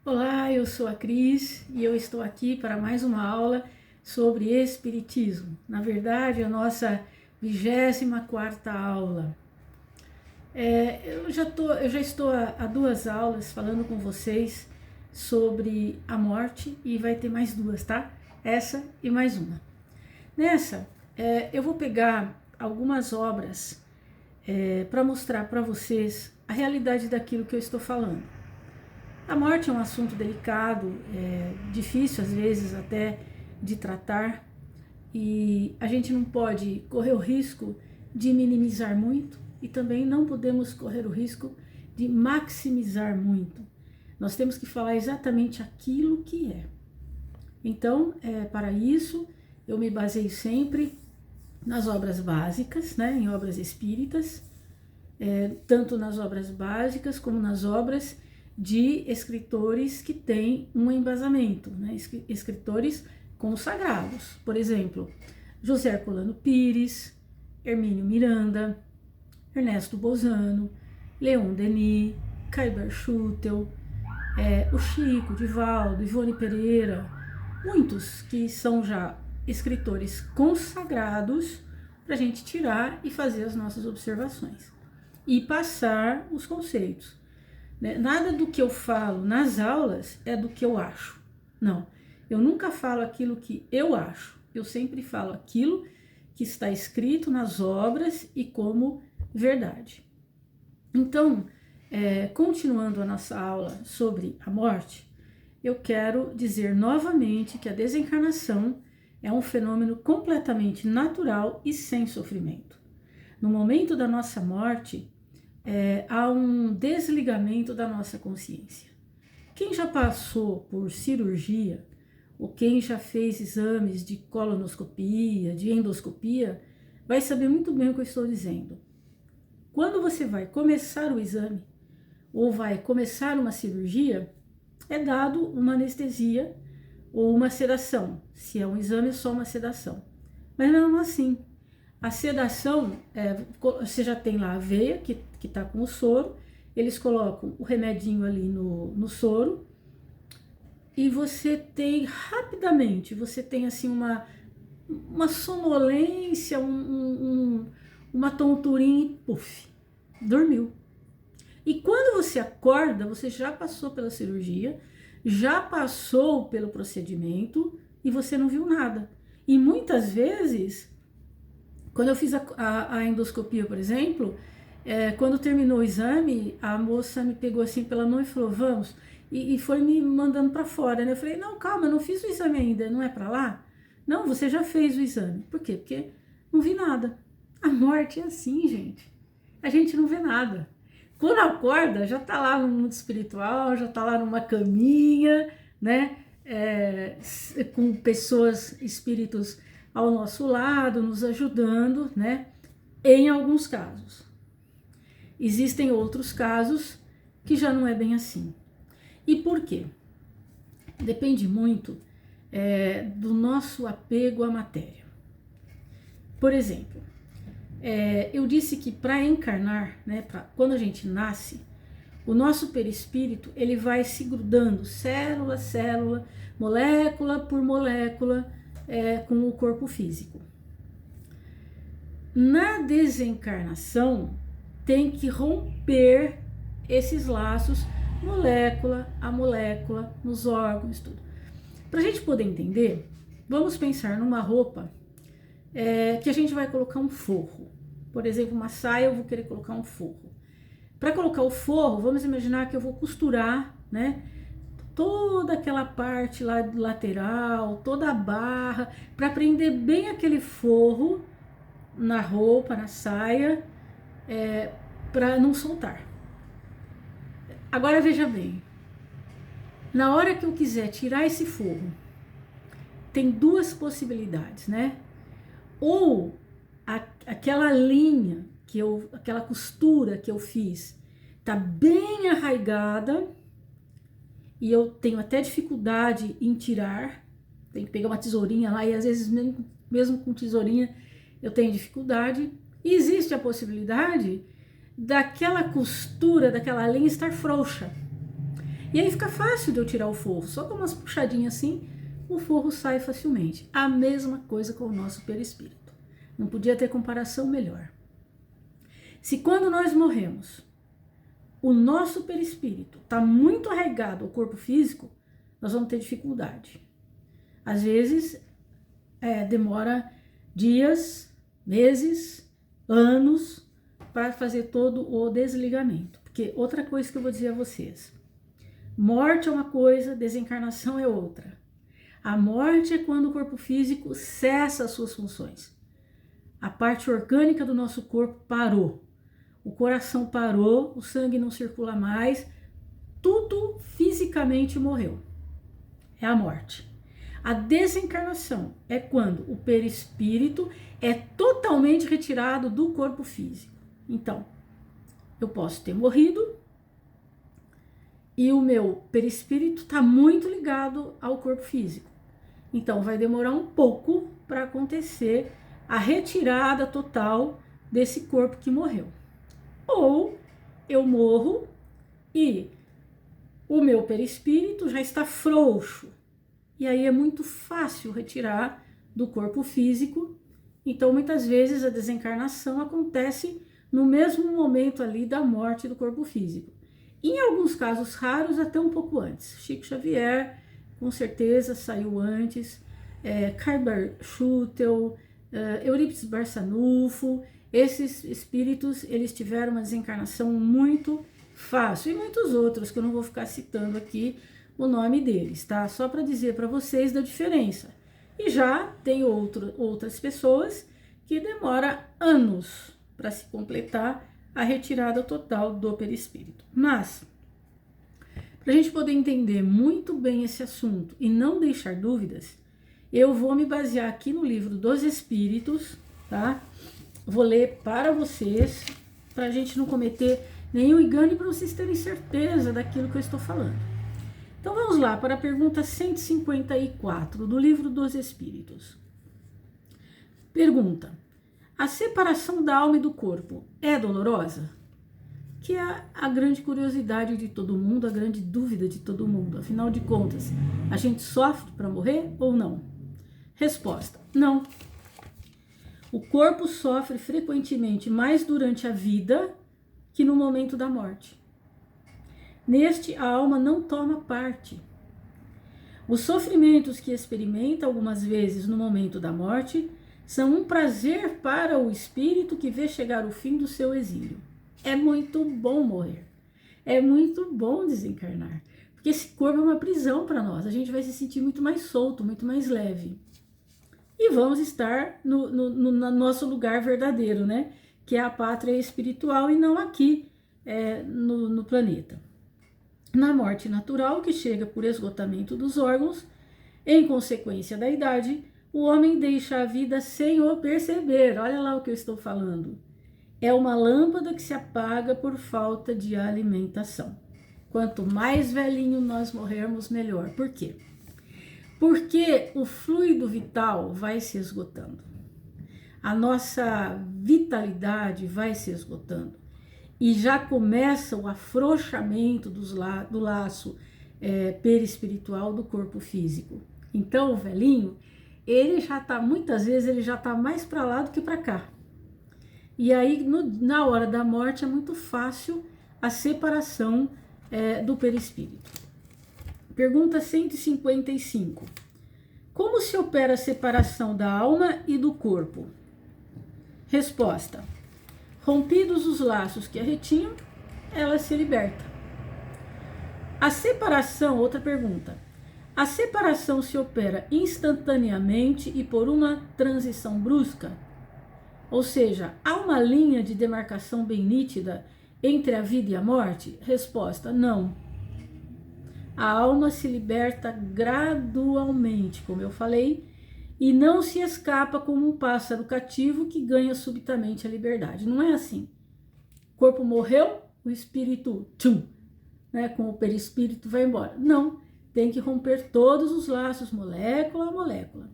Olá, eu sou a Cris e eu estou aqui para mais uma aula sobre Espiritismo. Na verdade, a nossa 24ª aula. Eu já estou há duas aulas falando com vocês sobre a morte e vai ter mais duas, tá? Essa e mais uma. Nessa, eu vou pegar algumas obras para mostrar para vocês a realidade daquilo que eu estou falando. A morte é um assunto delicado, difícil às vezes até de tratar, e a gente não pode correr o risco de minimizar muito e também não podemos correr o risco de maximizar muito. Nós temos que falar exatamente aquilo que é. Então, para isso, eu me baseio sempre nas obras básicas, né, em obras espíritas, tanto nas obras básicas como nas obras de escritores que têm um embasamento, né? Escritores consagrados, por exemplo, José Herculano Pires, Hermínio Miranda, Ernesto Bozano, Leon Denis, Kaiber Schutel, o Chico, Divaldo, Ivone Pereira, muitos que são já escritores consagrados para a gente tirar e fazer as nossas observações e passar os conceitos. Nada do que eu falo nas aulas é do que eu acho. Não, eu nunca falo aquilo que eu acho. Eu sempre falo aquilo que está escrito nas obras e como verdade. Então, continuando a nossa aula sobre a morte, eu quero dizer novamente que a desencarnação é um fenômeno completamente natural e sem sofrimento. No momento da nossa morte, há um desligamento da nossa consciência. Quem já passou por cirurgia, ou quem já fez exames de colonoscopia, de endoscopia, vai saber muito bem o que eu estou dizendo. Quando você vai começar o exame, ou vai começar uma cirurgia, é dado uma anestesia ou uma sedação. Se é um exame, é só uma sedação. Mas mesmo assim, a sedação, você já tem lá a veia que está com o soro, eles colocam o remedinho ali no soro e você tem rapidamente, você tem assim uma sonolência, uma tonturinha e puf, dormiu. E quando você acorda, você já passou pela cirurgia, já passou pelo procedimento e você não viu nada. E muitas vezes, quando eu fiz a endoscopia, por exemplo, quando terminou o exame, a moça me pegou assim pela mão e falou, vamos, e foi me mandando para fora, né? Eu falei, não, calma, eu não fiz o exame ainda, não é para lá? Não, você já fez o exame. Por quê? Porque não vi nada. A morte é assim, gente. A gente não vê nada. Quando acorda, já tá lá no mundo espiritual, já tá lá numa caminha, né? Com pessoas, espíritos ao nosso lado, nos ajudando, né? Em alguns casos. Existem outros casos que já não é bem assim. E por quê? Depende muito do nosso apego à matéria. Por exemplo, eu disse que para encarnar, né, quando a gente nasce, o nosso perispírito ele vai se grudando célula, célula, molécula por molécula com o corpo físico. Na desencarnação, tem que romper esses laços, molécula a molécula, nos órgãos, tudo. Para a gente poder entender, vamos pensar numa roupa que a gente vai colocar um forro. Por exemplo, uma saia, eu vou querer colocar um forro. Para colocar o forro, vamos imaginar que eu vou costurar, né? Toda aquela parte lá lateral, toda a barra, para prender bem aquele forro na roupa, na saia, para não soltar. Agora veja bem, na hora que eu quiser tirar esse forro, tem duas possibilidades, né? Ou aquela linha, aquela costura que eu fiz, tá bem arraigada e eu tenho até dificuldade em tirar, tem que pegar uma tesourinha lá e às vezes mesmo com tesourinha eu tenho dificuldade. E existe a possibilidade daquela costura, daquela linha estar frouxa. E aí fica fácil de eu tirar o forro, só com umas puxadinhas assim, o forro sai facilmente. A mesma coisa com o nosso perispírito. Não podia ter comparação melhor. Se quando nós morremos, o nosso perispírito está muito arraigado ao corpo físico, nós vamos ter dificuldade. Às vezes, demora dias, meses, anos para fazer todo o desligamento. Porque outra coisa que eu vou dizer a vocês, morte é uma coisa, desencarnação é outra. A morte é quando o corpo físico cessa as suas funções. A parte orgânica do nosso corpo parou. O coração parou, o sangue não circula mais, tudo fisicamente morreu. É a morte. A desencarnação é quando o perispírito é totalmente retirado do corpo físico. Então, eu posso ter morrido e o meu perispírito está muito ligado ao corpo físico. Então, vai demorar um pouco para acontecer a retirada total desse corpo que morreu. Ou eu morro e o meu perispírito já está frouxo. E aí é muito fácil retirar do corpo físico. Então, muitas vezes a desencarnação acontece no mesmo momento ali da morte do corpo físico. Em alguns casos raros, até um pouco antes. Chico Xavier, com certeza, saiu antes. Carber Schutel, Eurípides Barçanufo, esses espíritos, eles tiveram uma desencarnação muito fácil. E muitos outros, que eu não vou ficar citando aqui o nome deles, tá? Só para dizer para vocês da diferença. E já tem outras pessoas que demora anos para se completar a retirada total do perispírito. Mas, para a gente poder entender muito bem esse assunto e não deixar dúvidas, eu vou me basear aqui no livro dos Espíritos, tá? Vou ler para vocês, para a gente não cometer nenhum engano e para vocês terem certeza daquilo que eu estou falando. Então vamos lá para a pergunta 154 do livro dos Espíritos. Pergunta: a separação da alma e do corpo é dolorosa? Que é a grande curiosidade de todo mundo, a grande dúvida de todo mundo. Afinal de contas, a gente sofre para morrer ou não? Resposta: não. O corpo sofre frequentemente mais durante a vida que no momento da morte. Neste, a alma não toma parte. Os sofrimentos que experimenta algumas vezes no momento da morte são um prazer para o espírito que vê chegar o fim do seu exílio. É muito bom morrer. É muito bom desencarnar. Porque esse corpo é uma prisão para nós. A gente vai se sentir muito mais solto, muito mais leve. E vamos estar no nosso lugar verdadeiro, né? Que é a pátria espiritual e não aqui no planeta. Na morte natural, que chega por esgotamento dos órgãos, em consequência da idade, o homem deixa a vida sem o perceber. Olha lá o que eu estou falando. É uma lâmpada que se apaga por falta de alimentação. Quanto mais velhinho nós morrermos, melhor. Por quê? Porque o fluido vital vai se esgotando. A nossa vitalidade vai se esgotando. E já começa o afrouxamento do laço perispiritual do corpo físico. Então, o velhinho, ele já está, muitas vezes, ele já está mais para lá do que para cá. E aí, na hora da morte, é muito fácil a separação do perispírito. Pergunta 155. Como se opera a separação da alma e do corpo? Resposta: rompidos os laços que a retinham, ela se liberta. A separação, outra pergunta. A separação se opera instantaneamente e por uma transição brusca? Ou seja, há uma linha de demarcação bem nítida entre a vida e a morte? Resposta: não. A alma se liberta gradualmente, como eu falei, e não se escapa como um pássaro cativo que ganha subitamente a liberdade. Não é assim. O corpo morreu, o espírito, com o perispírito vai embora. Não, tem que romper todos os laços, molécula a molécula.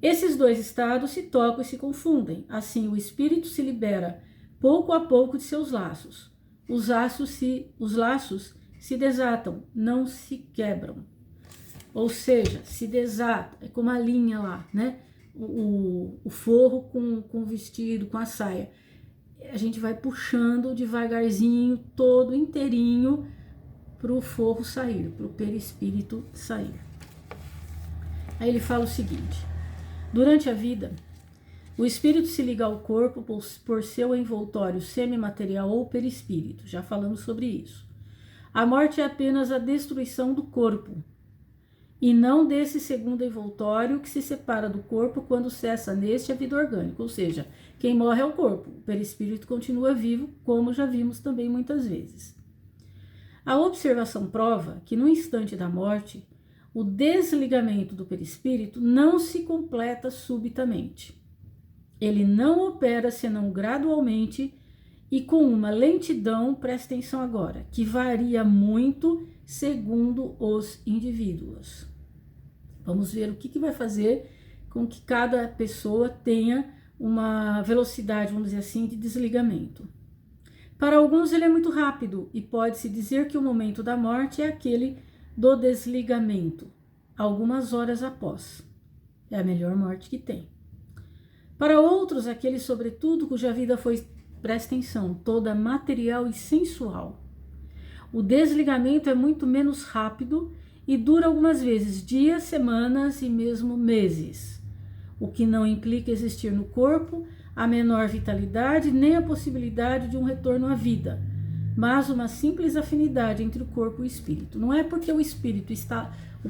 Esses dois estados se tocam e se confundem. Assim, o espírito se libera pouco a pouco de seus laços. Os laços se desatam, não se quebram. Ou seja, se desata, é como a linha lá, né? O forro com o vestido, com a saia. A gente vai puxando devagarzinho, todo inteirinho, para o forro sair, para o perispírito sair. Aí ele fala o seguinte: durante a vida, o espírito se liga ao corpo por seu envoltório semimaterial ou perispírito. Já falamos sobre isso. A morte é apenas a destruição do corpo, e não desse segundo envoltório que se separa do corpo quando cessa neste a vida orgânica. Ou seja, quem morre é o corpo, o perispírito continua vivo, como já vimos também muitas vezes. A observação prova que no instante da morte, o desligamento do perispírito não se completa subitamente. Ele não opera senão gradualmente e com uma lentidão, presta atenção agora, que varia muito segundo os indivíduos. Vamos ver o que vai fazer com que cada pessoa tenha uma velocidade, vamos dizer assim, de desligamento. Para alguns ele é muito rápido e pode-se dizer que o momento da morte é aquele do desligamento, algumas horas após. É a melhor morte que tem. Para outros, aquele sobretudo cuja vida foi, presta atenção, toda material e sensual. O desligamento é muito menos rápido e dura algumas vezes dias, semanas e mesmo meses, o que não implica existir no corpo a menor vitalidade nem a possibilidade de um retorno à vida, mas uma simples afinidade entre o corpo e o espírito. Não é porque o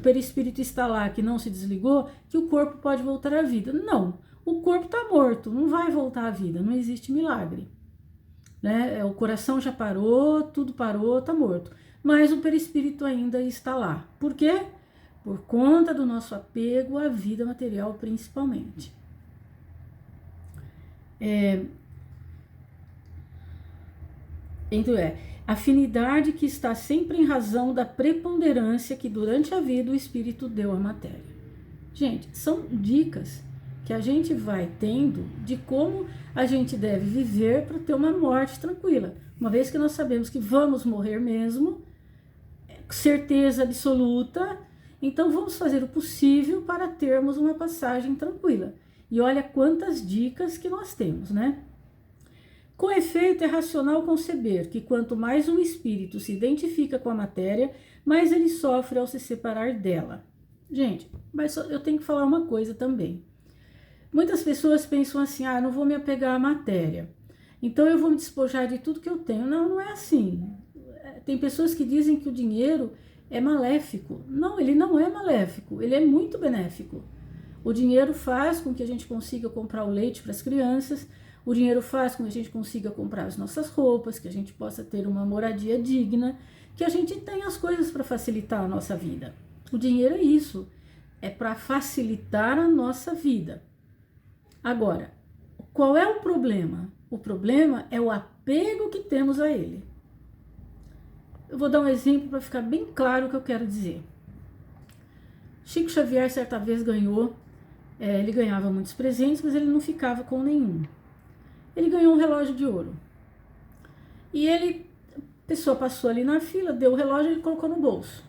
perispírito está lá que não se desligou que o corpo pode voltar à vida. Não, o corpo está morto, não vai voltar à vida, não existe milagre. Né? O coração já parou, tudo parou, está morto. Mas o perispírito ainda está lá. Por quê? Por conta do nosso apego à vida material, principalmente. Então afinidade que está sempre em razão da preponderância que durante a vida o espírito deu à matéria. Gente, são dicas que a gente vai tendo de como a gente deve viver para ter uma morte tranquila. Uma vez que nós sabemos que vamos morrer mesmo, certeza absoluta, então vamos fazer o possível para termos uma passagem tranquila. E olha quantas dicas que nós temos, né? Com efeito, é racional conceber que quanto mais um espírito se identifica com a matéria, mais ele sofre ao se separar dela. Gente, mas eu tenho que falar uma coisa também. Muitas pessoas pensam assim, não vou me apegar à matéria, então eu vou me despojar de tudo que eu tenho. Não, não é assim. Tem pessoas que dizem que o dinheiro é maléfico. Não, ele não é maléfico, ele é muito benéfico. O dinheiro faz com que a gente consiga comprar o leite para as crianças, o dinheiro faz com que a gente consiga comprar as nossas roupas, que a gente possa ter uma moradia digna, que a gente tenha as coisas para facilitar a nossa vida. O dinheiro é isso, é para facilitar a nossa vida. Agora, qual é o problema? O problema é o apego que temos a ele. Eu vou dar um exemplo para ficar bem claro o que eu quero dizer. Chico Xavier certa vez ganhou, ele ganhava muitos presentes, mas ele não ficava com nenhum. Ele ganhou um relógio de ouro. E a pessoa passou ali na fila, deu o relógio e ele colocou no bolso.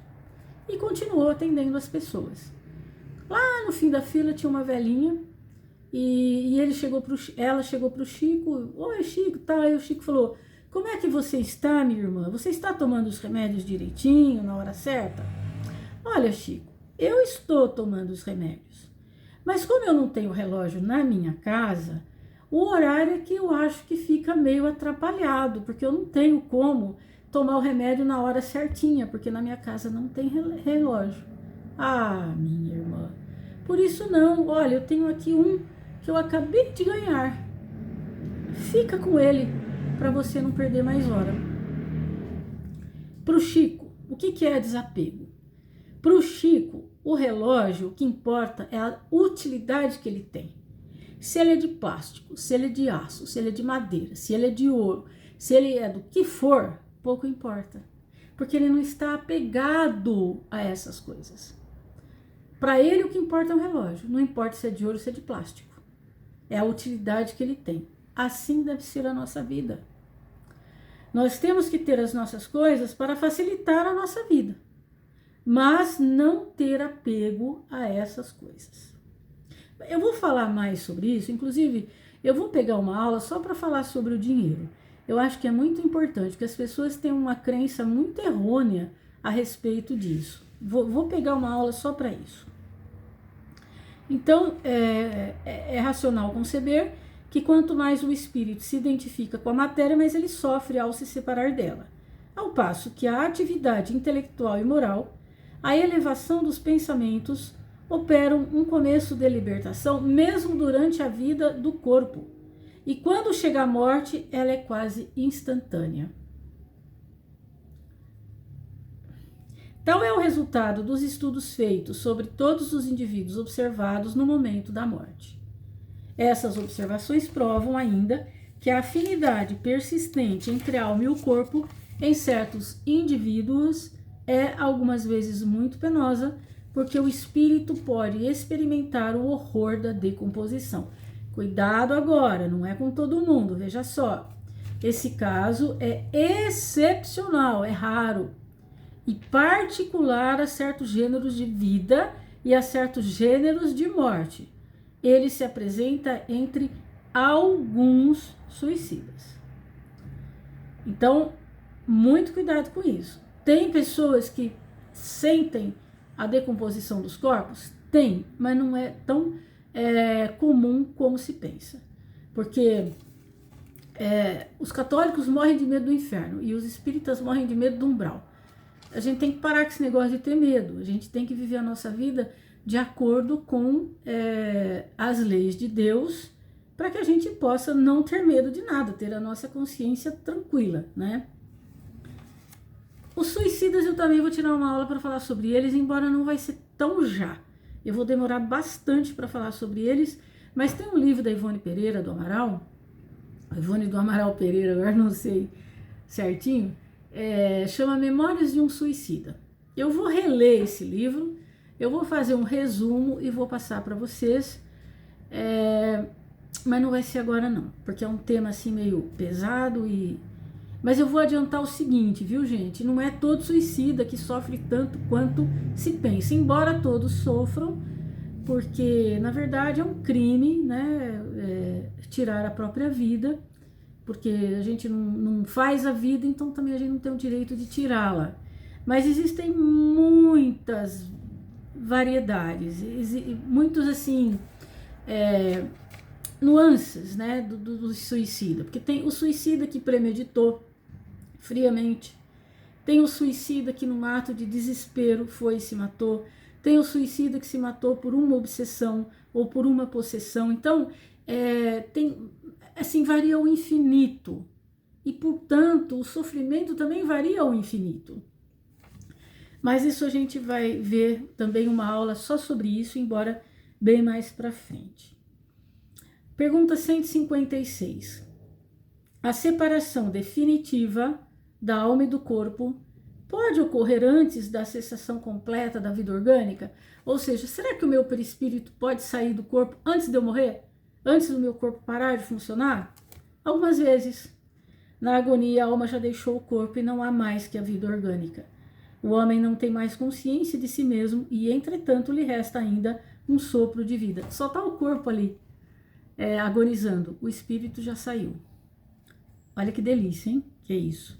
E continuou atendendo as pessoas. Lá no fim da fila tinha uma velhinha e ela chegou pro Chico. Oi, Chico, tá? E o Chico falou, como é que você está, minha irmã? Você está tomando os remédios direitinho, na hora certa? Olha, Chico, eu estou tomando os remédios. Mas como eu não tenho relógio na minha casa, o horário é que eu acho que fica meio atrapalhado, porque eu não tenho como tomar o remédio na hora certinha, porque na minha casa não tem relógio. Ah, minha irmã, por isso não. Olha, eu tenho aqui um que eu acabei de ganhar. Fica com ele, para você não perder mais hora. Para o Chico, o que é desapego? Para o Chico, o relógio, o que importa é a utilidade que ele tem. Se ele é de plástico, se ele é de aço, se ele é de madeira, se ele é de ouro, se ele é do que for, pouco importa. Porque ele não está apegado a essas coisas. Para ele, o que importa é o relógio. Não importa se é de ouro ou se é de plástico. É a utilidade que ele tem. Assim deve ser a nossa vida. Nós temos que ter as nossas coisas para facilitar a nossa vida, mas não ter apego a essas coisas. Eu vou falar mais sobre isso, inclusive eu vou pegar uma aula só para falar sobre o dinheiro. Eu acho que é muito importante, porque as pessoas têm uma crença muito errônea a respeito disso. Vou pegar uma aula só para isso. Então, é racional conceber que quanto mais o espírito se identifica com a matéria, mais ele sofre ao se separar dela. Ao passo que a atividade intelectual e moral, a elevação dos pensamentos, operam um começo de libertação mesmo durante a vida do corpo. E quando chega a morte, ela é quase instantânea. Tal é o resultado dos estudos feitos sobre todos os indivíduos observados no momento da morte. Essas observações provam ainda que a afinidade persistente entre a alma e o corpo em certos indivíduos é algumas vezes muito penosa, porque o espírito pode experimentar o horror da decomposição. Cuidado agora, não é com todo mundo, veja só. Esse caso é excepcional, é raro e particular a certos gêneros de vida e a certos gêneros de morte. Ele se apresenta entre alguns suicidas. Então, muito cuidado com isso. Tem pessoas que sentem a decomposição dos corpos? Tem, mas não é tão comum como se pensa. Porque os católicos morrem de medo do inferno e os espíritas morrem de medo do umbral. A gente tem que parar com esse negócio de ter medo. A gente tem que viver a nossa vida de acordo com as leis de Deus, para que a gente possa não ter medo de nada, ter a nossa consciência tranquila, né? Os suicidas eu também vou tirar uma aula para falar sobre eles, embora não vai ser tão já. Eu vou demorar bastante para falar sobre eles, mas tem um livro da Ivone Pereira do Amaral, Ivone do Amaral Pereira, agora não sei certinho, chama Memórias de um Suicida. Eu vou reler esse livro, eu vou fazer um resumo e vou passar para vocês, mas não vai ser agora não, porque é um tema assim meio pesado Mas eu vou adiantar o seguinte, viu, gente? Não é todo suicida que sofre tanto quanto se pensa, embora todos sofram, porque na verdade é um crime, né? Tirar a própria vida, porque a gente não faz a vida, então também a gente não tem o direito de tirá-la. Mas existem muitas variedades, muitos assim, nuances, né, do suicida, porque tem o suicida que premeditou friamente, tem o suicida que num ato de desespero foi e se matou, tem o suicida que se matou por uma obsessão ou por uma possessão. Então tem assim, varia ao infinito e portanto o sofrimento também varia ao infinito. Mas isso a gente vai ver também uma aula só sobre isso, embora bem mais para frente. Pergunta 156. A separação definitiva da alma e do corpo pode ocorrer antes da cessação completa da vida orgânica? Ou seja, será que o meu perispírito pode sair do corpo antes de eu morrer? Antes do meu corpo parar de funcionar? Algumas vezes. Na agonia, a alma já deixou o corpo e não há mais que a vida orgânica. O homem não tem mais consciência de si mesmo e, entretanto, lhe resta ainda um sopro de vida. Só está o corpo ali agonizando. O espírito já saiu. Olha que delícia, hein? Que é isso.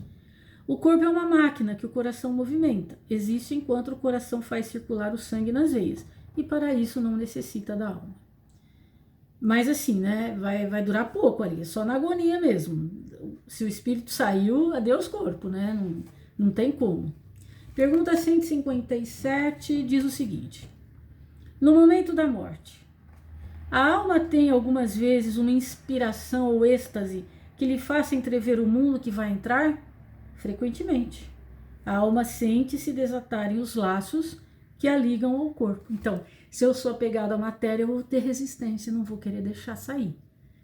O corpo é uma máquina que o coração movimenta. Existe enquanto o coração faz circular o sangue nas veias. E para isso não necessita da alma. Mas assim, né? Vai durar pouco ali. É só na agonia mesmo. Se o espírito saiu, adeus corpo, né? Não tem como. Pergunta 157 diz o seguinte. No momento da morte, a alma tem algumas vezes uma inspiração ou êxtase que lhe faça entrever o mundo que vai entrar? Frequentemente. A alma sente se desatarem os laços que a ligam ao corpo. Então, se eu sou apegado à matéria, eu vou ter resistência, não vou querer deixar sair.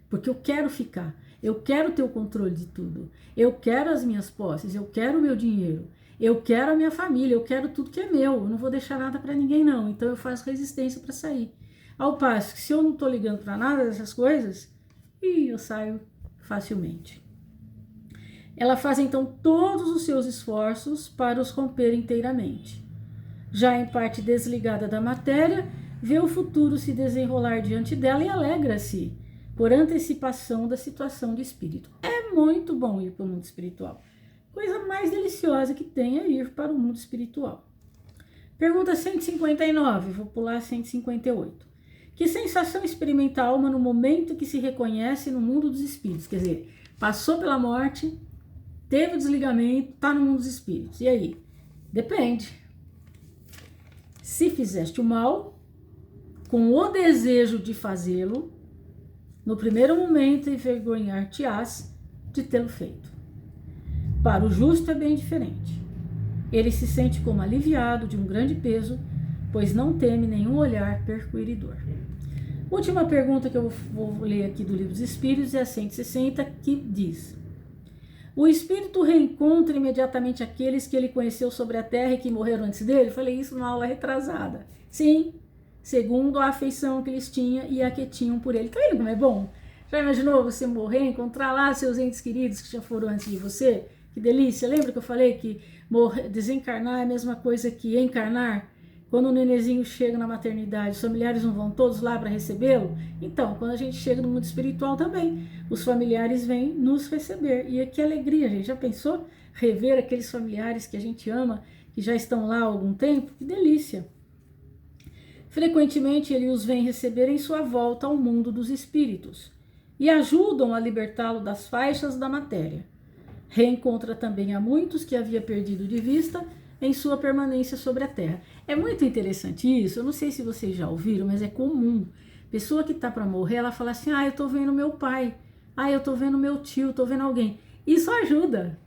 Porque eu quero ficar, eu quero ter o controle de tudo, eu quero as minhas posses, eu quero o meu dinheiro, eu quero a minha família, eu quero tudo que é meu, eu não vou deixar nada para ninguém não, então eu faço resistência para sair. Ao passo que se eu não tô ligando para nada dessas coisas, eu saio facilmente. ela faz então todos os seus esforços para os romper inteiramente. Já em parte desligada da matéria, vê o futuro se desenrolar diante dela e alegra-se por antecipação da situação de espírito. É muito bom ir para o mundo espiritual. Coisa mais deliciosa que tem é ir para o mundo espiritual. Pergunta 159, vou pular 158. Que sensação experimenta a alma no momento que se reconhece no mundo dos espíritos? Quer dizer, passou pela morte, teve o desligamento, está no mundo dos espíritos. E aí? Depende. Se fizeste o mal, com o desejo de fazê-lo, no primeiro momento envergonhar-te-ás de tê-lo feito. Para o justo é bem diferente. Ele se sente como aliviado de um grande peso, pois não teme nenhum olhar perquiridor. Última pergunta que eu vou ler aqui do Livro dos Espíritos é a 160, que diz: o espírito reencontra imediatamente aqueles que ele conheceu sobre a terra e que morreram antes dele? Eu falei isso numa aula retrasada. Sim, segundo a afeição que eles tinham e a que tinham por ele. Tá vendo como é bom? Já imaginou você morrer, encontrar lá seus entes queridos que já foram antes de você? Que delícia! Lembra que eu falei que desencarnar é a mesma coisa que encarnar? Quando o nenenzinho chega na maternidade, os familiares não vão todos lá para recebê-lo? Então, quando a gente chega no mundo espiritual também, os familiares vêm nos receber. E que alegria, gente! Já pensou? Rever aqueles familiares que a gente ama, que já estão lá há algum tempo? Que delícia! Frequentemente ele os vem receber em sua volta ao mundo dos espíritos e ajudam a libertá-lo das faixas da matéria. Reencontra também a muitos que havia perdido de vista em sua permanência sobre a Terra. É muito interessante isso, eu não sei se vocês já ouviram, mas é comum. Pessoa que está para morrer, ela fala assim, eu estou vendo meu pai, eu estou vendo meu tio, estou vendo alguém. Isso ajuda,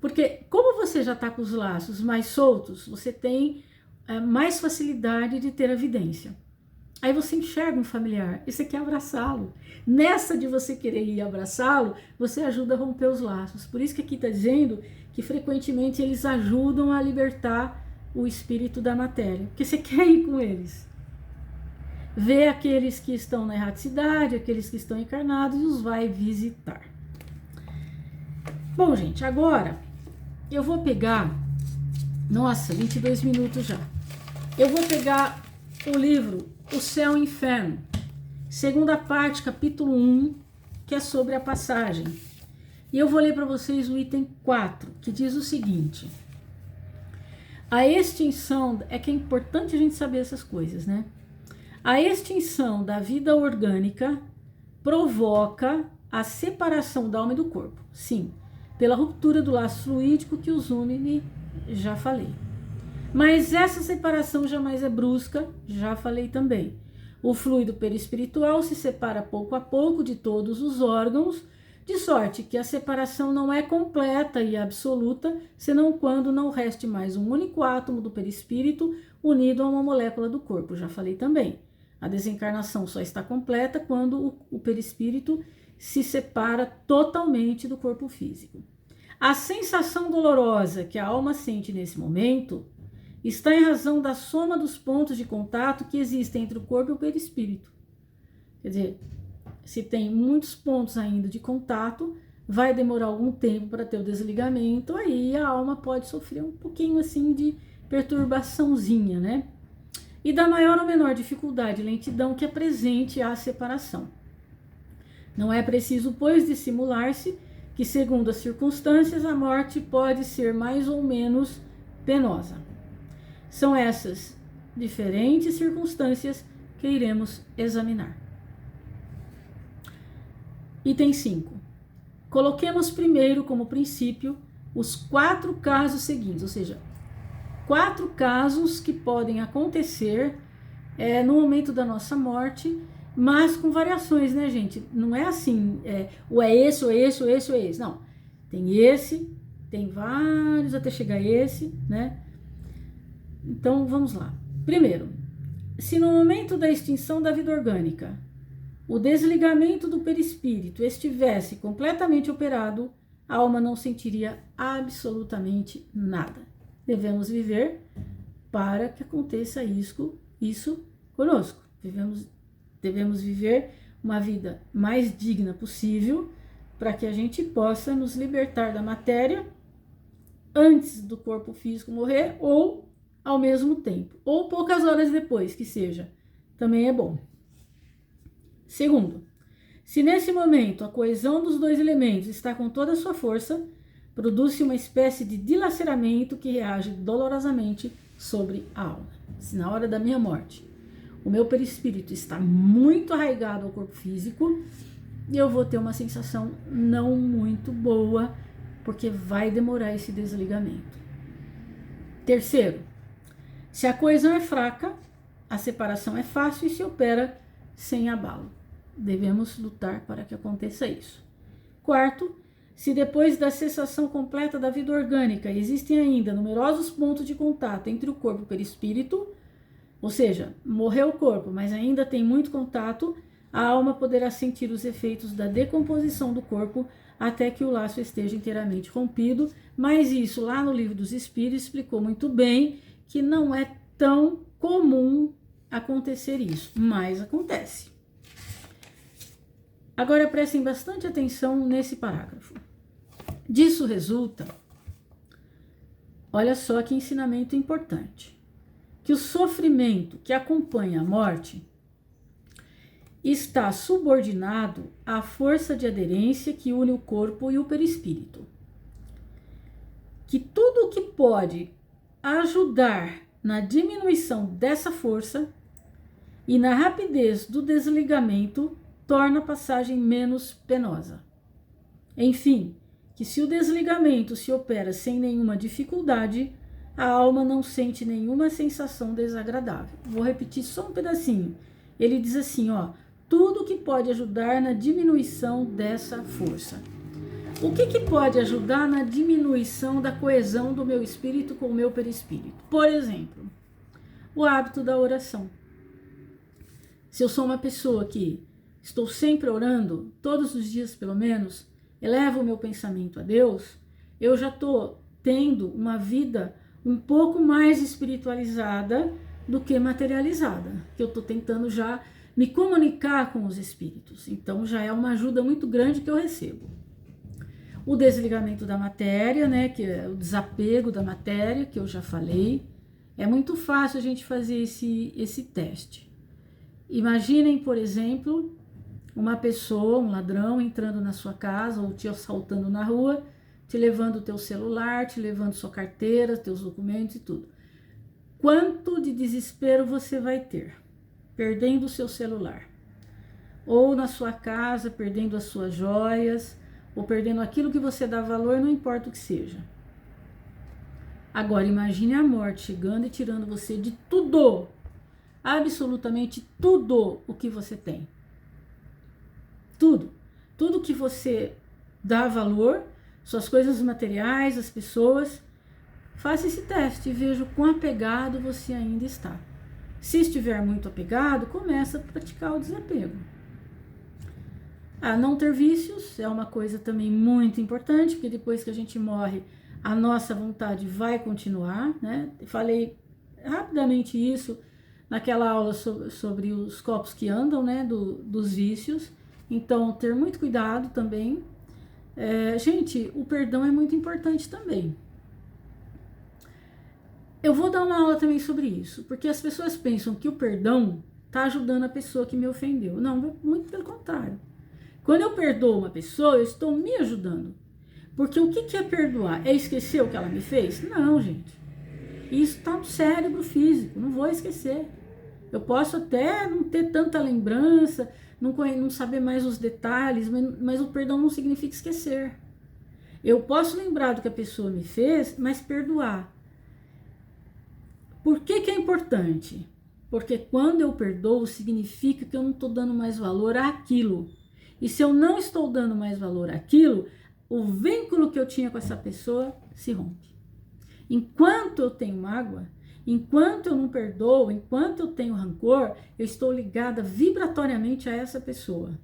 porque como você já está com os laços mais soltos, você tem mais facilidade de ter a evidência. Aí você enxerga um familiar e você quer abraçá-lo. Nessa de você querer ir abraçá-lo, você ajuda a romper os laços. Por isso que aqui está dizendo que frequentemente eles ajudam a libertar o espírito da matéria. Porque você quer ir com eles. Vê aqueles que estão na erraticidade, aqueles que estão encarnados e os vai visitar. Bom, gente, agora eu vou pegar... Nossa, 22 minutos já. Eu vou pegar o livro O Céu e o Inferno, segunda parte, capítulo 1, que é sobre a passagem. E eu vou ler para vocês o item 4, que diz o seguinte: a extinção, é que é importante a gente saber essas coisas, né? A extinção da vida orgânica provoca a separação da alma e do corpo. Sim, pela ruptura do laço fluídico que os une, já falei. Mas essa separação jamais é brusca, já falei também. O fluido perispiritual se separa pouco a pouco de todos os órgãos, de sorte que a separação não é completa e absoluta, senão quando não reste mais um único átomo do perispírito unido a uma molécula do corpo, já falei também. A desencarnação só está completa quando o perispírito se separa totalmente do corpo físico. A sensação dolorosa que a alma sente nesse momento está em razão da soma dos pontos de contato que existem entre o corpo e o perispírito. Quer dizer, se tem muitos pontos ainda de contato, vai demorar algum tempo para ter o desligamento, aí a alma pode sofrer um pouquinho assim de perturbaçãozinha, né? E da maior ou menor dificuldade e lentidão que apresente a separação. Não é preciso, pois, dissimular-se que, segundo as circunstâncias, a morte pode ser mais ou menos penosa. São essas diferentes circunstâncias que iremos examinar. Item 5. Coloquemos primeiro como princípio os 4 casos seguintes, ou seja, 4 casos que podem acontecer no momento da nossa morte, mas com variações, né, gente? Não é assim, ou é esse, ou é esse, ou é esse, ou é esse. Não, tem esse, tem vários até chegar a esse, né? Então, vamos lá. Primeiro, se no momento da extinção da vida orgânica, o desligamento do perispírito estivesse completamente operado, a alma não sentiria absolutamente nada. Devemos viver para que aconteça isso conosco. Devemos viver uma vida mais digna possível para que a gente possa nos libertar da matéria antes do corpo físico morrer ou ao mesmo tempo, ou poucas horas depois, que seja, também é bom. Segundo, se nesse momento a coesão dos dois elementos está com toda a sua força, produz-se uma espécie de dilaceramento que reage dolorosamente sobre a alma. Se na hora da minha morte o meu perispírito está muito arraigado ao corpo físico, eu vou ter uma sensação não muito boa, porque vai demorar esse desligamento. Terceiro, se a coesão é fraca, a separação é fácil e se opera sem abalo. Devemos lutar para que aconteça isso. Quarto, se depois da cessação completa da vida orgânica existem ainda numerosos pontos de contato entre o corpo e o perispírito, ou seja, morreu o corpo, mas ainda tem muito contato, a alma poderá sentir os efeitos da decomposição do corpo até que o laço esteja inteiramente rompido, mas isso lá no Livro dos Espíritos explicou muito bem que não é tão comum acontecer isso, mas acontece. Agora prestem bastante atenção nesse parágrafo. Disso resulta, olha só que ensinamento importante, que o sofrimento que acompanha a morte está subordinado à força de aderência que une o corpo e o perispírito. Que tudo o que pode ajudar na diminuição dessa força e na rapidez do desligamento torna a passagem menos penosa. Enfim, que se o desligamento se opera sem nenhuma dificuldade, a alma não sente nenhuma sensação desagradável. Vou repetir só um pedacinho. Ele diz assim, ó, tudo que pode ajudar na diminuição dessa força. O que pode ajudar na diminuição da coesão do meu espírito com o meu perispírito? Por exemplo, o hábito da oração. Se eu sou uma pessoa que estou sempre orando, todos os dias pelo menos, elevo o meu pensamento a Deus, eu já estou tendo uma vida um pouco mais espiritualizada do que materializada, que eu estou tentando já me comunicar com os espíritos. Então já é uma ajuda muito grande que eu recebo. O desligamento da matéria, né, que é o desapego da matéria, que eu já falei. É muito fácil a gente fazer esse teste. Imaginem, por exemplo, uma pessoa, um ladrão entrando na sua casa ou te assaltando na rua, te levando o teu celular, te levando sua carteira, teus documentos e tudo. Quanto de desespero você vai ter perdendo o seu celular? Ou na sua casa, perdendo as suas joias, ou perdendo aquilo que você dá valor, não importa o que seja. Agora, imagine a morte chegando e tirando você de tudo, absolutamente tudo o que você tem. Tudo que você dá valor, suas coisas materiais, as pessoas. Faça esse teste e veja o quão apegado você ainda está. Se estiver muito apegado, começa a praticar o desapego. Não ter vícios é uma coisa também muito importante, porque depois que a gente morre, a nossa vontade vai continuar, né? Falei rapidamente isso naquela aula sobre os copos que andam, né? Dos vícios. Então, ter muito cuidado também. Gente, o perdão é muito importante também. Eu vou dar uma aula também sobre isso, porque as pessoas pensam que o perdão está ajudando a pessoa que me ofendeu. Não, muito pelo contrário. Quando eu perdoo uma pessoa, eu estou me ajudando. Porque o que é perdoar? É esquecer o que ela me fez? Não, gente. Isso está no cérebro físico, não vou esquecer. Eu posso até não ter tanta lembrança, não saber mais os detalhes, mas o perdão não significa esquecer. Eu posso lembrar do que a pessoa me fez, mas perdoar. Por que é importante? Porque quando eu perdoo, significa que eu não estou dando mais valor àquilo. E se eu não estou dando mais valor àquilo, o vínculo que eu tinha com essa pessoa se rompe. Enquanto eu tenho mágoa, enquanto eu não perdoo, enquanto eu tenho rancor, eu estou ligada vibratoriamente a essa pessoa.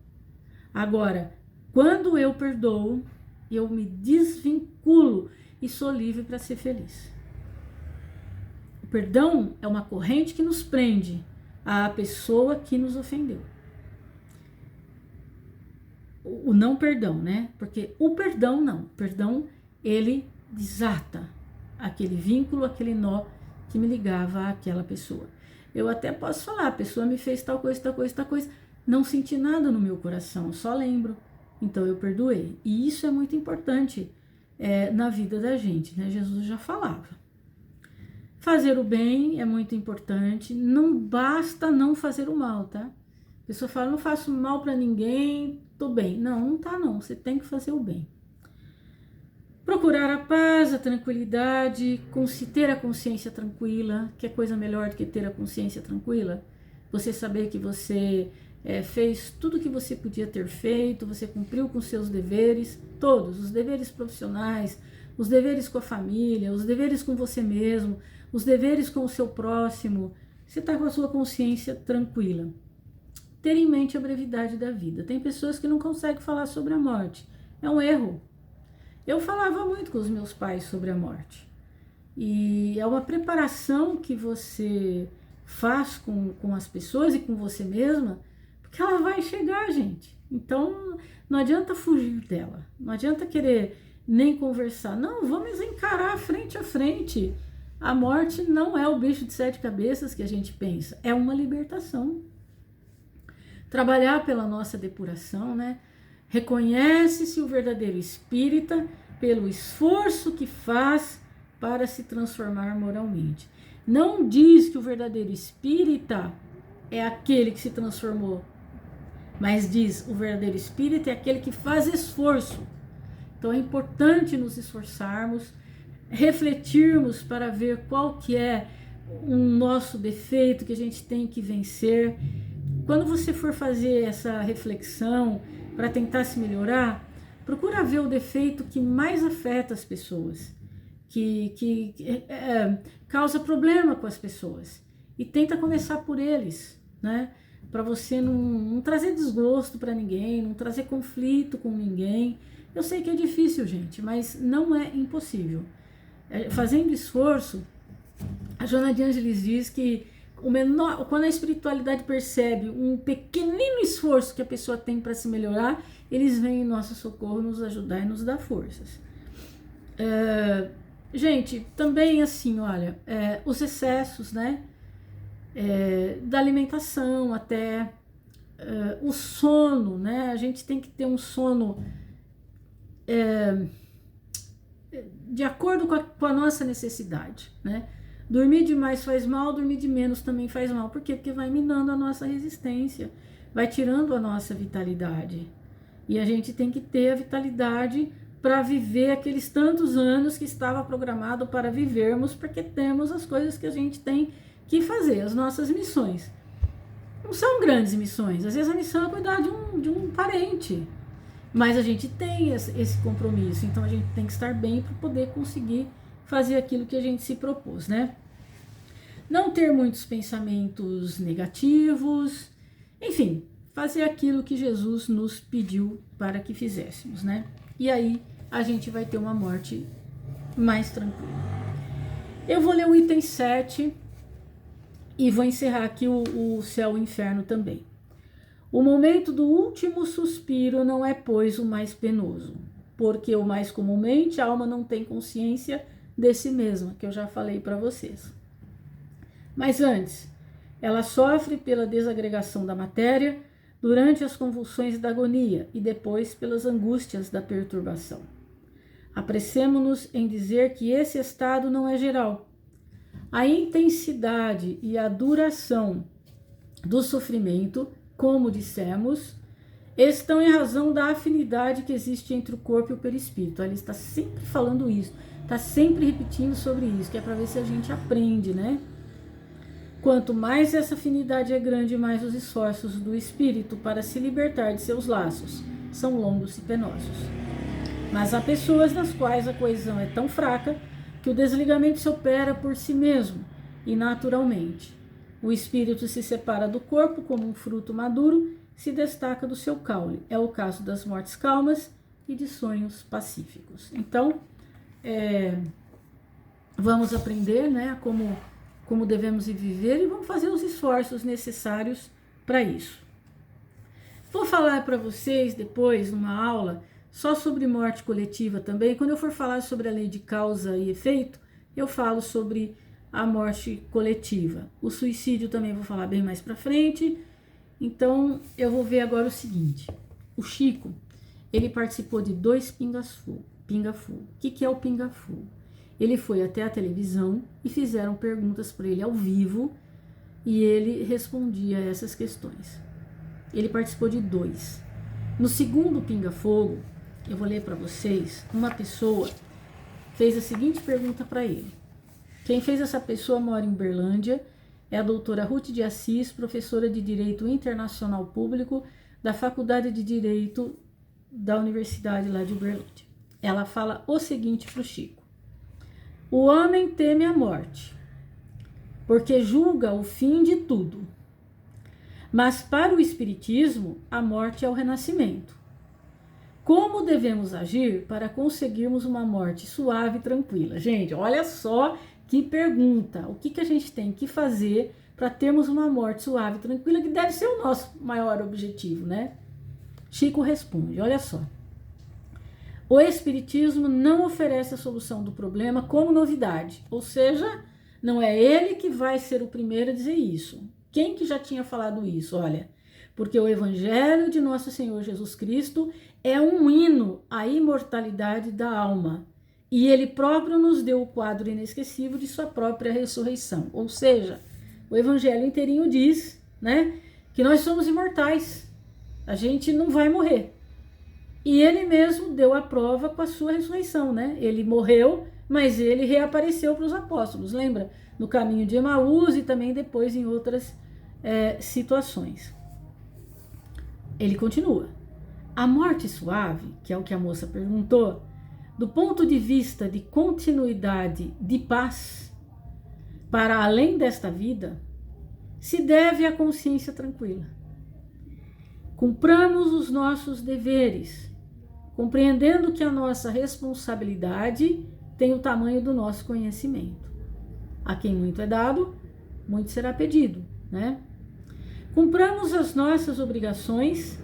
Agora, quando eu perdoo, eu me desvinculo e sou livre para ser feliz. O perdão é uma corrente que nos prende à pessoa que nos ofendeu. o não perdão, né? Porque o perdão não. O perdão, ele desata aquele vínculo, aquele nó que me ligava àquela pessoa. Eu até posso falar, a pessoa me fez tal coisa, tal coisa, tal coisa. Não senti nada no meu coração, só lembro. Então eu perdoei. E isso é muito importante na vida da gente, né? Jesus já falava. Fazer o bem é muito importante. Não basta não fazer o mal, tá? A pessoa fala, não faço mal para ninguém, tô bem. Não, não tá não. Você tem que fazer o bem. Procurar a paz, a tranquilidade, ter a consciência tranquila. Que é coisa melhor do que ter a consciência tranquila? Você saber que você fez tudo o que você podia ter feito, você cumpriu com seus deveres, todos, os deveres profissionais, os deveres com a família, os deveres com você mesmo, os deveres com o seu próximo. Você está com a sua consciência tranquila. Ter em mente a brevidade da vida. Tem pessoas que não conseguem falar sobre a morte. É um erro. Eu falava muito com os meus pais sobre a morte. E é uma preparação que você faz com as pessoas e com você mesma, porque ela vai chegar, gente. Então, não adianta fugir dela. Não adianta querer nem conversar. Não, vamos encarar frente a frente. A morte não é o bicho de 7 cabeças que a gente pensa. É uma libertação. Trabalhar pela nossa depuração, né? Reconhece-se o verdadeiro espírita pelo esforço que faz para se transformar moralmente. Não diz que o verdadeiro espírita é aquele que se transformou, mas diz o verdadeiro espírita é aquele que faz esforço. Então é importante nos esforçarmos, refletirmos para ver qual que é o nosso defeito que a gente tem que vencer. Quando você for fazer essa reflexão para tentar se melhorar, procura ver o defeito que mais afeta as pessoas, que causa problema com as pessoas. E tenta começar por eles, né? Para você não trazer desgosto para ninguém, não trazer conflito com ninguém. Eu sei que é difícil, gente, mas não é impossível. Fazendo esforço, a Joana de Ângeles diz que quando a espiritualidade percebe um pequenino esforço que a pessoa tem para se melhorar, eles vêm em nosso socorro nos ajudar e nos dar forças. Gente, também assim, olha, os excessos, né? Da alimentação até o sono, né? A gente tem que ter um sono de acordo com a nossa necessidade, né? Dormir demais faz mal, dormir de menos também faz mal. Por quê? Porque vai minando a nossa resistência, vai tirando a nossa vitalidade. E a gente tem que ter a vitalidade para viver aqueles tantos anos que estava programado para vivermos, porque temos as coisas que a gente tem que fazer, as nossas missões. Não são grandes missões, às vezes a missão é cuidar de um parente, mas a gente tem esse compromisso, então a gente tem que estar bem para poder conseguir fazer aquilo que a gente se propôs, né? Não ter muitos pensamentos negativos, enfim, fazer aquilo que Jesus nos pediu para que fizéssemos, né? E aí a gente vai ter uma morte mais tranquila. Eu vou ler o item 7 e vou encerrar aqui o céu e o inferno também. O momento do último suspiro não é, pois, o mais penoso, porque o mais comumente a alma não tem consciência de si mesma, que eu já falei para vocês. Mas antes, ela sofre pela desagregação da matéria durante as convulsões da agonia e depois pelas angústias da perturbação. Apressemo-nos em dizer que esse estado não é geral. A intensidade e a duração do sofrimento, como dissemos, estão em razão da afinidade que existe entre o corpo e o perispírito. Ele está sempre falando isso, está sempre repetindo sobre isso, que é para ver se a gente aprende, né? Quanto mais essa afinidade é grande, mais os esforços do espírito para se libertar de seus laços são longos e penosos. Mas há pessoas nas quais a coesão é tão fraca que o desligamento se opera por si mesmo e naturalmente. O espírito se separa do corpo como um fruto maduro, se destaca do seu caule. É o caso das mortes calmas e de sonhos pacíficos. Então, vamos aprender, né, como devemos viver e vamos fazer os esforços necessários para isso. Vou falar para vocês depois, numa aula, só sobre morte coletiva também. Quando eu for falar sobre a lei de causa e efeito, eu falo sobre a morte coletiva. O suicídio também vou falar bem mais para frente. Então, eu vou ver agora o seguinte. O Chico, ele participou de 2 pinga-fogo. O que é o pinga-fogo? Ele foi até a televisão e fizeram perguntas para ele ao vivo e ele respondia a essas questões. Ele participou de 2. No segundo pinga-fogo, eu vou ler para vocês, uma pessoa fez a seguinte pergunta para ele. Quem fez essa pessoa mora em Uberlândia, é a doutora Ruth de Assis, professora de Direito Internacional Público da Faculdade de Direito da Universidade lá de Uberlândia. Ela fala o seguinte para o Chico. O homem teme a morte, porque julga o fim de tudo. Mas para o Espiritismo, a morte é o renascimento. Como devemos agir para conseguirmos uma morte suave e tranquila? Gente, olha só que pergunta. O que a gente tem que fazer para termos uma morte suave e tranquila, que deve ser o nosso maior objetivo, né? Chico responde, olha só. O Espiritismo não oferece a solução do problema como novidade, ou seja, não é ele que vai ser o primeiro a dizer isso. Quem que já tinha falado isso? Olha, porque o Evangelho de Nosso Senhor Jesus Cristo é um hino à imortalidade da alma, e ele próprio nos deu o quadro inesquecível de sua própria ressurreição. Ou seja, o Evangelho inteirinho diz, né, que nós somos imortais, a gente não vai morrer. E ele mesmo deu a prova com a sua ressurreição, né? Ele morreu, mas ele reapareceu para os apóstolos, lembra? No caminho de Emaús e também depois em outras situações. Ele continua. A morte suave, que é o que a moça perguntou, do ponto de vista de continuidade de paz para além desta vida, se deve à consciência tranquila. Cumpramos os nossos deveres, compreendendo que a nossa responsabilidade tem o tamanho do nosso conhecimento. A quem muito é dado, muito será pedido, né? Cumpramos as nossas obrigações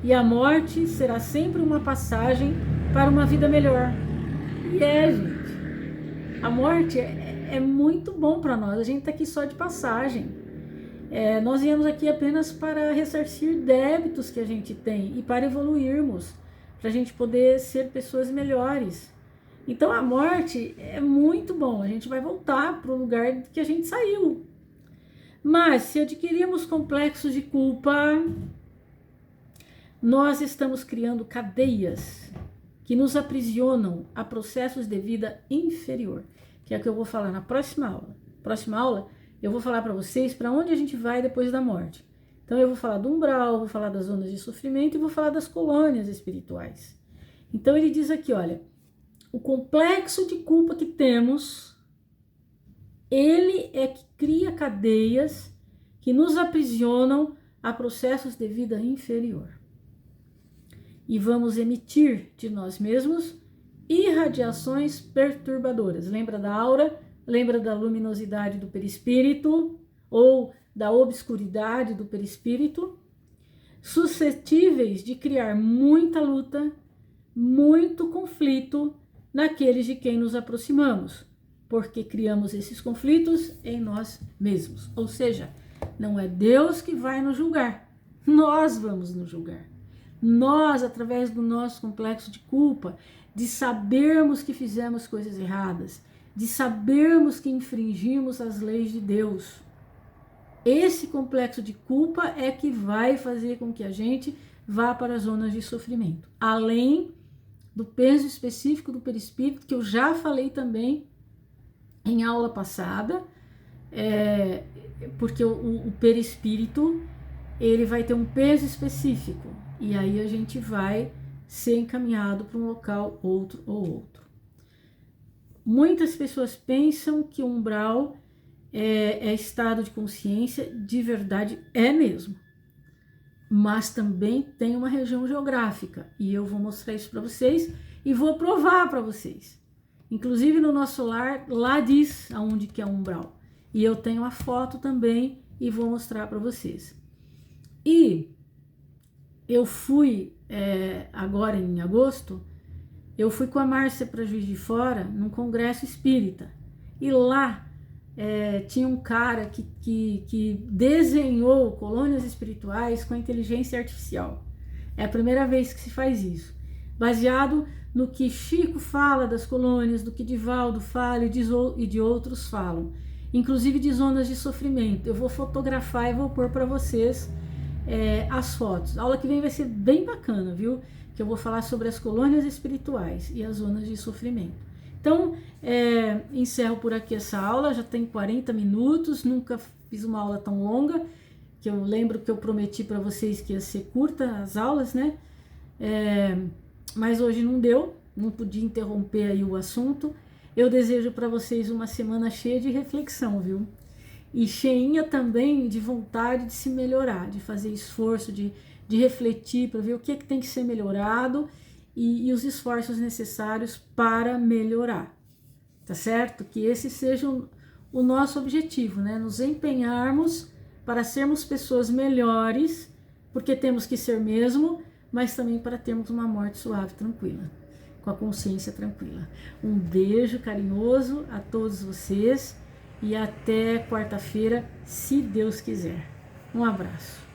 e a morte será sempre uma passagem para uma vida melhor. E gente, a morte é muito bom para nós, a gente está aqui só de passagem. Nós viemos aqui apenas para ressarcir débitos que a gente tem e para evoluirmos, para a gente poder ser pessoas melhores. Então a morte é muito bom, a gente vai voltar para o lugar que a gente saiu. Mas se adquirirmos complexos de culpa, nós estamos criando cadeias que nos aprisionam a processos de vida inferior, que é o que eu vou falar na próxima aula. Próxima aula eu vou falar para vocês para onde a gente vai depois da morte. Então eu vou falar do umbral, vou falar das zonas de sofrimento e vou falar das colônias espirituais. Então ele diz aqui, olha, o complexo de culpa que temos, ele é que cria cadeias que nos aprisionam a processos de vida inferior. E vamos emitir de nós mesmos irradiações perturbadoras. Lembra da aura? Lembra da luminosidade do perispírito? Ou da obscuridade do perispírito? Suscetíveis de criar muita luta, muito conflito naqueles de quem nos aproximamos, porque criamos esses conflitos em nós mesmos. Ou seja, não é Deus que vai nos julgar, nós vamos nos julgar. Nós, através do nosso complexo de culpa, de sabermos que fizemos coisas erradas, de sabermos que infringimos as leis de Deus. Esse complexo de culpa é que vai fazer com que a gente vá para as zonas de sofrimento. Além do peso específico do perispírito, que eu já falei também em aula passada, porque o perispírito, ele vai ter um peso específico, e aí a gente vai ser encaminhado para um local outro ou outro. Muitas pessoas pensam que o umbral é estado de consciência, de verdade é mesmo, mas também tem uma região geográfica, e eu vou mostrar isso para vocês e vou provar para vocês. Inclusive no nosso lar, lá diz aonde que é o umbral, e eu tenho a foto também e vou mostrar para vocês. E eu fui, agora em agosto, eu fui com a Márcia para Juiz de Fora, num congresso espírita. E lá tinha um cara que desenhou colônias espirituais com a inteligência artificial. É a primeira vez que se faz isso. Baseado no que Chico fala das colônias, do que Divaldo fala e de outros falam. Inclusive de zonas de sofrimento. Eu vou fotografar e vou pôr para vocês as fotos. A aula que vem vai ser bem bacana, viu? Que eu vou falar sobre as colônias espirituais e as zonas de sofrimento. Então, encerro por aqui essa aula, já tem 40 minutos, nunca fiz uma aula tão longa, que eu lembro que eu prometi para vocês que ia ser curta as aulas, né? Mas hoje não deu, não podia interromper aí o assunto. Eu desejo para vocês uma semana cheia de reflexão, viu? E cheinha também de vontade de se melhorar, de fazer esforço, de refletir para ver o que tem que ser melhorado e os esforços necessários para melhorar, tá certo? Que esse seja o nosso objetivo, né? Nos empenharmos para sermos pessoas melhores, porque temos que ser mesmo, mas também para termos uma morte suave, tranquila, com a consciência tranquila. Um beijo carinhoso a todos vocês e até quarta-feira, se Deus quiser. Um abraço.